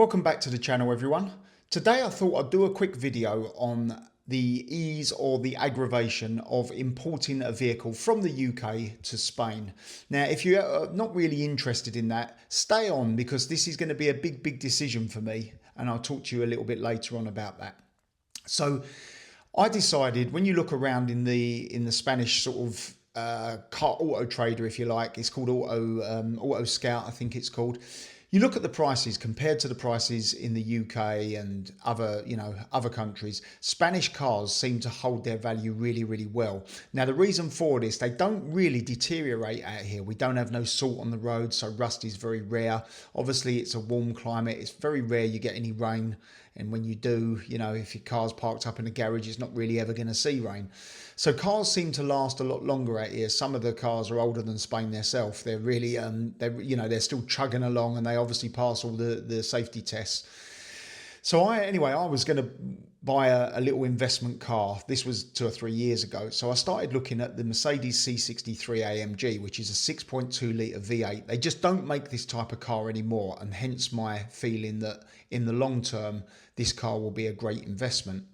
Welcome back to the channel, everyone. Today I thought I'd do a quick video on the ease or the aggravation of importing a vehicle from the UK to Spain. Now, if you're not really interested in that, stay on, because this is going to be a big decision for me, and I'll talk to you a little bit later on about that. So I decided, when you look around in the Spanish sort of car auto trader, if you like, it's called Auto Scout, I think it's called. You look at the prices compared to the prices in the UK and other countries. Spanish cars seem to hold their value really well. Now, the reason for this, they don't really deteriorate out here. We don't have no salt on the road, so rust is very rare. Obviously, it's a warm climate. It's very rare you get any rain. And when you do, if your car's parked up in a garage, it's not really ever going to see rain. So cars seem to last a lot longer out here. Some of the cars are older than Spain themselves. They're really, they're still chugging along, and they obviously pass all the safety tests. So I was going to buy a little investment car. This was 2 or 3 years ago. So I started looking at the Mercedes C63 AMG, which is a 6.2 litre V8. They just don't make this type of car anymore, and hence my feeling that in the long term, this car will be a great investment.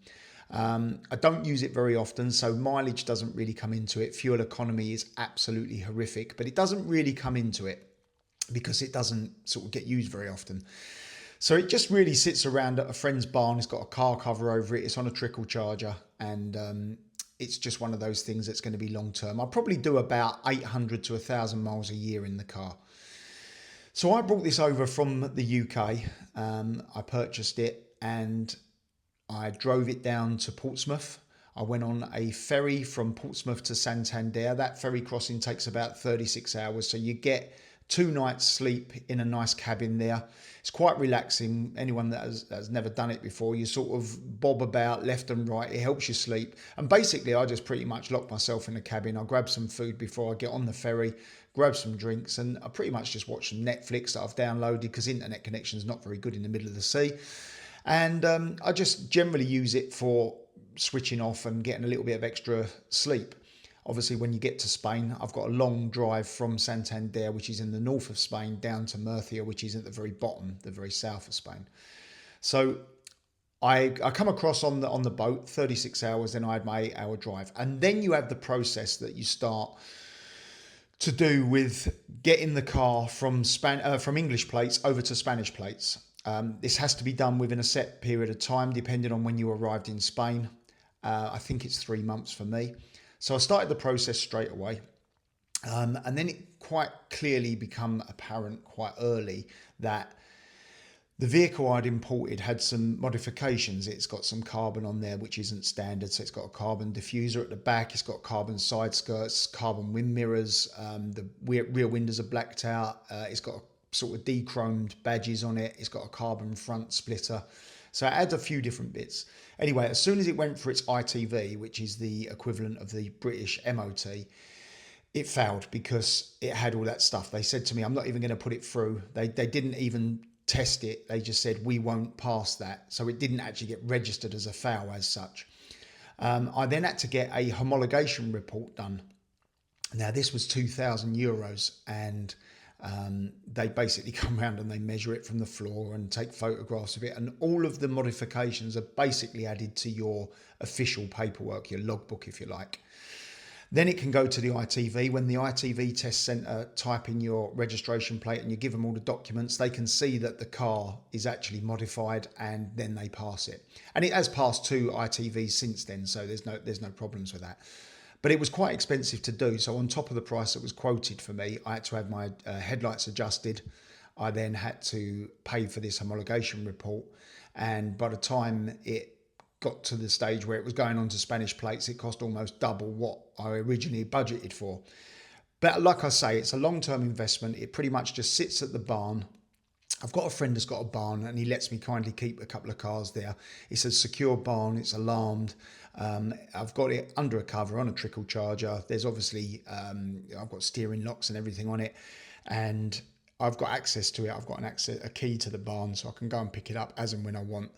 I don't use it very often, so mileage doesn't really come into it. Fuel economy is absolutely horrific, but it doesn't really come into it because it doesn't sort of get used very often. So it just really sits around at a friend's barn. It's got a car cover over it. It's on a trickle charger, and it's just one of those things that's going to be long term. I'll probably do about 800 to 1,000 miles a year in the car. So I brought this over from the UK. I purchased it and I drove it down to Portsmouth. I went on a ferry from Portsmouth to Santander. That ferry crossing takes about 36 hours. So you get 2 nights sleep in a nice cabin there. It's quite relaxing. Anyone that has never done it before, you sort of bob about left and right. It helps you sleep. And basically, I just pretty much lock myself in the cabin. I grab some food before I get on the ferry, grab some drinks, and I pretty much just watch some Netflix that I've downloaded, because internet connection is not very good in the middle of the sea. And I just generally use it for switching off and getting a little bit of extra sleep. Obviously, when you get to Spain, I've got a long drive from Santander, which is in the north of Spain, down to Murcia, which is at the very bottom, the very south of Spain. So I come across on the boat, 36 hours, then I had my 8-hour drive. And then you have the process that you start to do with getting the car from English plates over to Spanish plates. This has to be done within a set period of time, depending on when you arrived in Spain. I think it's 3 months for me. So I started the process straight away. And then it quite clearly became apparent quite early that the vehicle I'd imported had some modifications. It's got some carbon on there, which isn't standard. So it's got a carbon diffuser at the back. It's got carbon side skirts, carbon wind mirrors. The rear windows are blacked out. It's got sort of de-chromed badges on it. It's got a carbon front splitter. So it adds a few different bits. Anyway, as soon as it went for its ITV, which is the equivalent of the British MOT, it failed because it had all that stuff. They said to me, I'm not even going to put it through. They didn't even test it. They just said, we won't pass that. So it didn't actually get registered as a foul as such. I then had to get a homologation report done. Now, this was €2,000, and they basically come around and they measure it from the floor and take photographs of it, and all of the modifications are basically added to your official paperwork, your logbook, if you like. Then it can go to the ITV. When the ITV test centre type in your registration plate and you give them all the documents, they can see that the car is actually modified, and then they pass it. And it has passed 2 ITVs since then, so there's no problems with that. But it was quite expensive to do. So on top of the price that was quoted for me, I had to have my headlights adjusted. I then had to pay for this homologation report. And by the time it got to the stage where it was going on to Spanish plates, it cost almost double what I originally budgeted for. But like I say, it's a long-term investment. It pretty much just sits at the barn. I've got a friend that's got a barn, and he lets me kindly keep a couple of cars there. It's a secure barn. It's alarmed. I've got it under a cover on a trickle charger. There's obviously, I've got steering locks and everything on it, and I've got access to it. I've got a key to the barn, so I can go and pick it up as and when I want.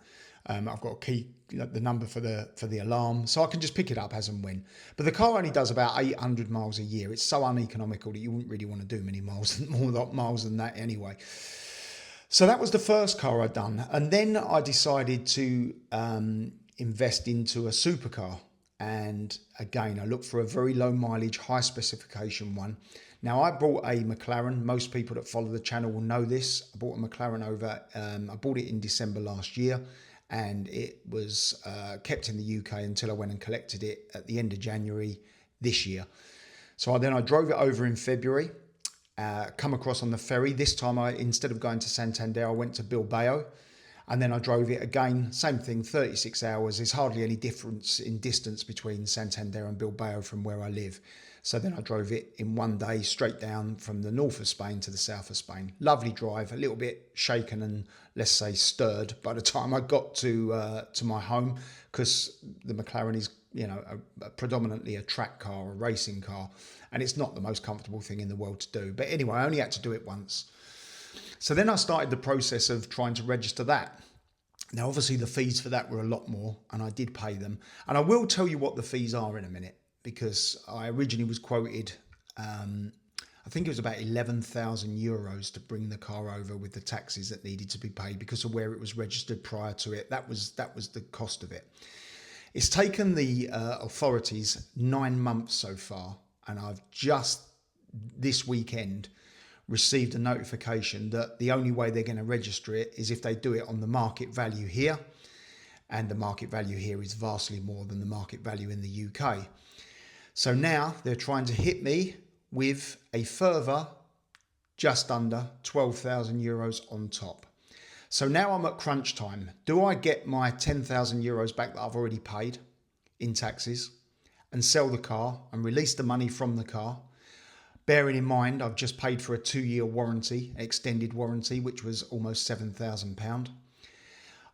I've got a key, the number for the alarm, so I can just pick it up as and when. But the car only does about 800 miles a year. It's so uneconomical that you wouldn't really want to do many miles, more miles than that anyway. So that was the first car I'd done. And then I decided to invest into a supercar. And again, I looked for a very low mileage, high specification one. Now, I bought a McLaren. Most people that follow the channel will know this. I bought a McLaren I bought it in December last year, and it was kept in the UK until I went and collected it at the end of January this year. So I drove it over in February, come across on the ferry. This time, instead of going to Santander, I went to Bilbao. And then I drove it again, same thing, 36 hours. There's hardly any difference in distance between Santander and Bilbao from where I live. So then I drove it in one day straight down from the north of Spain to the south of Spain. Lovely drive, a little bit shaken and, let's say, stirred by the time I got to my home, because the McLaren is, predominantly a track car, a racing car, and it's not the most comfortable thing in the world to do. But anyway, I only had to do it once. So then I started the process of trying to register that. Now, obviously, the fees for that were a lot more, and I did pay them. And I will tell you what the fees are in a minute, because I originally was quoted, I think it was about 11,000 euros to bring the car over with the taxes that needed to be paid because of where it was registered prior to it. That was the cost of it. It's taken the authorities 9 months so far, and I've just this weekend received a notification that the only way they're going to register it is if they do it on the market value here. And the market value here is vastly more than the market value in the UK. So now they're trying to hit me with a further just under 12,000 euros on top. So now I'm at crunch time. Do I get my 10,000 euros back that I've already paid in taxes and sell the car and release the money from the car? Bearing in mind, I've just paid for a 2-year warranty, extended warranty, which was almost £7,000.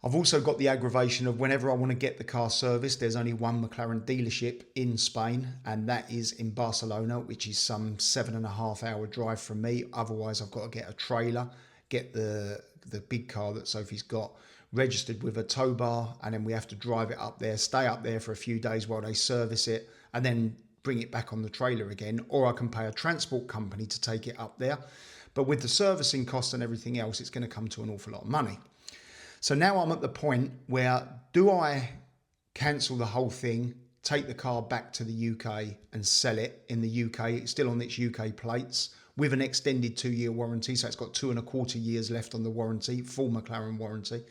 I've also got the aggravation of whenever I want to get the car serviced, there's only one McLaren dealership in Spain, and that is in Barcelona, which is some 7.5-hour drive from me. Otherwise, I've got to get a trailer, get the big car that Sophie's got registered with a tow bar, and then we have to drive it up there, stay up there for a few days while they service it, and then bring it back on the trailer again, or I can pay a transport company to take it up there. But with the servicing costs and everything else, it's going to come to an awful lot of money. So now I'm at the point where, do I cancel the whole thing, take the car back to the UK and sell it in the UK, it's still on its UK plates, with an extended 2-year warranty, so it's got 2.25 years left on the warranty, full McLaren warranty.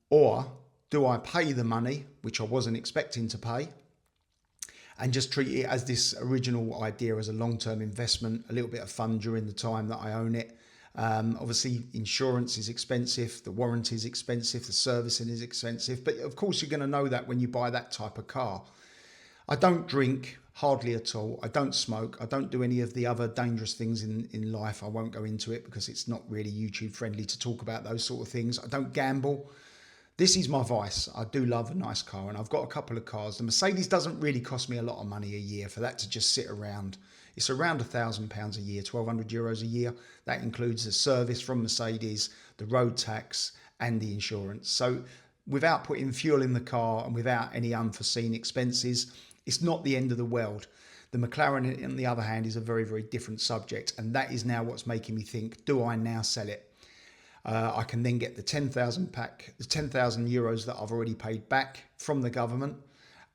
Or do I pay the money, which I wasn't expecting to pay, and just treat it as this original idea as a long-term investment, a little bit of fun during the time that I own it. Obviously, insurance is expensive, the warranty is expensive, the servicing is expensive, but of course you're going to know that when you buy that type of car. I don't drink, hardly at all. I don't smoke. I don't do any of the other dangerous things in life. I won't go into it because it's not really YouTube friendly to talk about those sort of things. I don't gamble. This is my vice. I do love a nice car, and I've got a couple of cars. The Mercedes doesn't really cost me a lot of money a year for that to just sit around. It's around £1,000 a year, 1,200 euros a year. That includes the service from Mercedes, the road tax, and the insurance. So without putting fuel in the car and without any unforeseen expenses, it's not the end of the world. The McLaren, on the other hand, is a very, very different subject, and that is now what's making me think, do I now sell it? I can then get the 10,000 euros that I've already paid back from the government.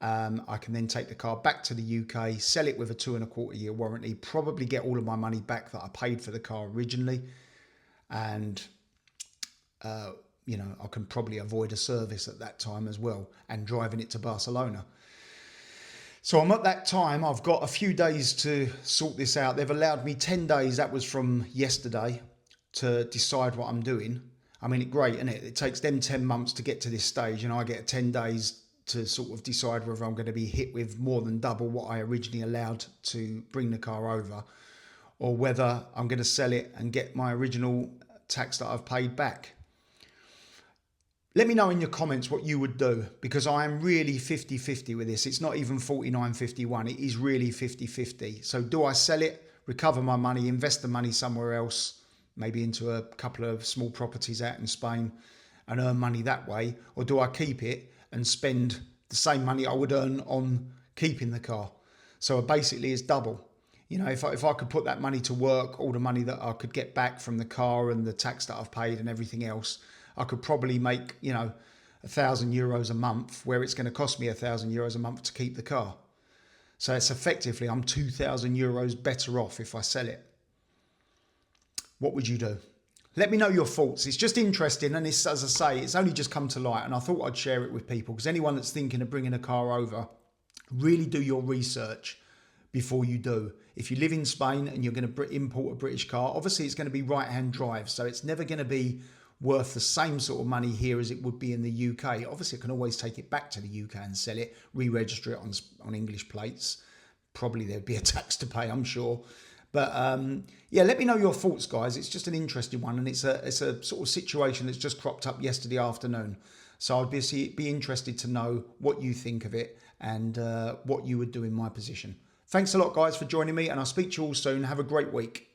I can then take the car back to the UK, sell it with a 2.25-year warranty, probably get all of my money back that I paid for the car originally. And, I can probably avoid a service at that time as well, and driving it to Barcelona. So I'm at that time, I've got a few days to sort this out. They've allowed me 10 days, that was from yesterday, to decide what I'm doing. I mean, it's great, isn't it? It takes them 10 months to get to this stage, and I get 10 days to sort of decide whether I'm going to be hit with more than double what I originally allowed to bring the car over, or whether I'm going to sell it and get my original tax that I've paid back. Let me know in your comments what you would do, because I am really 50-50 with this. It's not even 49-51. It is really 50-50. So do I sell it, recover my money, invest the money somewhere else, maybe into a couple of small properties out in Spain, and earn money that way? Or do I keep it and spend the same money I would earn on keeping the car? So basically it's double. You know, if I could put that money to work, all the money that I could get back from the car and the tax that I've paid and everything else, I could probably make, you know, €1,000 a month, where it's going to cost me €1,000 a month to keep the car. So it's effectively, I'm €2,000 better off if I sell it. What would you do? Let me know your thoughts. It's just interesting, and it's, as I say, it's only just come to light, and I thought I'd share it with people, because anyone that's thinking of bringing a car over, really do your research before you do. If you live in Spain and you're going to import a British car, obviously it's going to be right-hand drive, so it's never going to be worth the same sort of money here as it would be in the UK. Obviously, I can always take it back to the UK and sell it, re-register it on English plates. Probably there'd be a tax to pay, I'm sure. But yeah, let me know your thoughts, guys. It's just an interesting one, and it's a sort of situation that's just cropped up yesterday afternoon. So I'd be interested to know what you think of it and what you would do in my position. Thanks a lot, guys, for joining me, and I'll speak to you all soon. Have a great week.